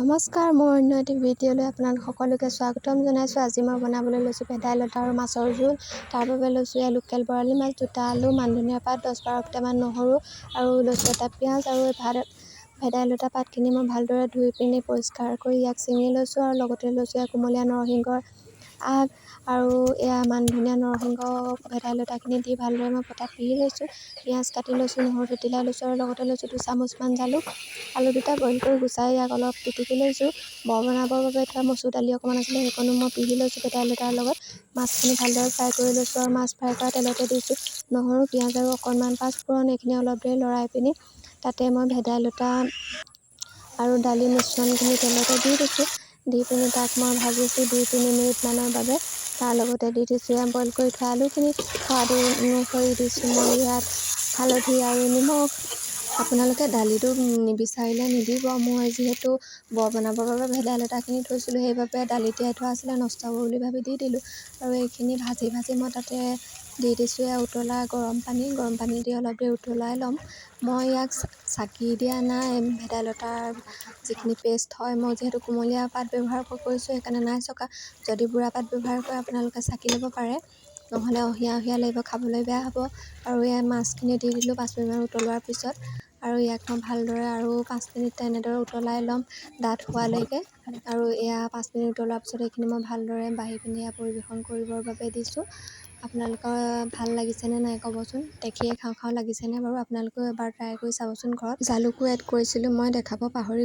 নমস্কাৰ, মোৰ অন্য এটি ভিডিঅ'লৈ আপোনালোক সকলোকে স্বাগতম জনাইছোঁ। আজি মই বনাবলৈ লৈছোঁ ভেদাইলতা আৰু মাছৰ জোল। তাৰ বাবে লৈছোঁ লোকেল বৰালি মাছ, 2টা আলু, মানধনিয়া পাত, 10-12 ফুটামান নহৰু আৰু লৈছোঁ এটা পিঁয়াজ আৰু ভেদাইলতা পাতখিনি মই ভালদৰে ধুই পিনি পৰিষ্কাৰ কৰি ইয়াক ছিঙি লৈছোঁ আৰু লগতে লৈছোঁ কুমলীয়া নৰসিংহৰ আগ আৰু মানধনিয়া, নৰসিংহ, ভেদাইলতাখিনি দি ভালদৰে মই পটাত পিহি লৈছোঁ। পিঁয়াজ কাটি লৈছোঁ, নহৰু থেতেলাই লৈছোঁ আৰু লগতে লৈছোঁ 2 চামুচমান জালুক। আলু 2টা বইল কৰি গুচাই ইয়াক অলপ পিটিকি লৈছোঁ। বৰ বনাবৰ বাবে থোৱা মচুৰ দালি অকণমান আছিলে, সেইকণো মই পিহি লৈছোঁ ভেদাইলতাৰ লগত। মাছখিনি ভালদৰে ফ্ৰাই কৰি লৈছোঁ আৰু মাছ ফ্ৰাই কৰা তেলতে দিছোঁ নহৰু, পিঁয়াজ আৰু অকণমান পাঁচফোৰণ। এইখিনি অলপ দেৰি লৰাই পিনি তাতে মই ভেদাইলতা আৰু দালি মিশ্ৰণখিনি তেলতে দি দিছোঁ। দি পিনি তাক মই ভাজিছোঁ 2-3 মিনিটমানৰ বাবে। তাৰ লগতে দি দিছোঁ বইল কৰি থোৱা আলুখিনি। সোৱাদ অনুসৰি দিছোঁ মই ইয়াত হালধি আৰু নিমখ। আপোনালোকে দালিটো নিবিচাৰিলে নিদিব। মই যিহেতু বৰ বনাবৰ বাবে ভেদাইলতাখিনি থৈছিলোঁ, সেইবাবে দালি তিয়াই থোৱা আছিলে, নষ্ট হ'ব বুলি ভাবি দি দিলোঁ। আৰু এইখিনি ভাজি মই তাতে দি দিছোঁ উতলা গৰম পানী দি অলপ দেৰি উতলাই ল'ম। মই ইয়াক চাকি দিয়া নাই, ভেদাইলতাৰ যিখিনি পেষ্ট হয়, মই যিহেতু কুমলীয়া পাত ব্যৱহাৰ কৰিছোঁ সেইকাৰণে নাই চকা। যদি বুঢ়া পাত ব্যৱহাৰ কৰে আপোনালোকে চাকি ল'ব পাৰে, নহ'লে অহিয়া লাগিব, খাবলৈ বেয়া হ'ব। আৰু মাছখিনি দি দিলোঁ 5 মিনিটমান উতলোৱাৰ পিছত। আৰু ইয়াক মই ভালদৰে আৰু 5 মিনিট তেনেদৰে উতলাই ল'ম ডাঠ হোৱালৈকে। আৰু 5 মিনিট উতলোৱাৰ পিছত এইখিনি মই ভালদৰে বাঢ়ি পিনি পৰিৱেশন কৰিবৰ বাবে দিছোঁ। আপোনালোকৰ ভাল লাগিছেনে নাই ক'বচোন। দেখিয়ে খাওঁ লাগিছেনে বাৰু? আপোনালোকেও এবাৰ ট্ৰাই কৰি চাবচোন ঘৰত। জালুকো এড কৰিছিলোঁ মই, দেখাব পাহৰি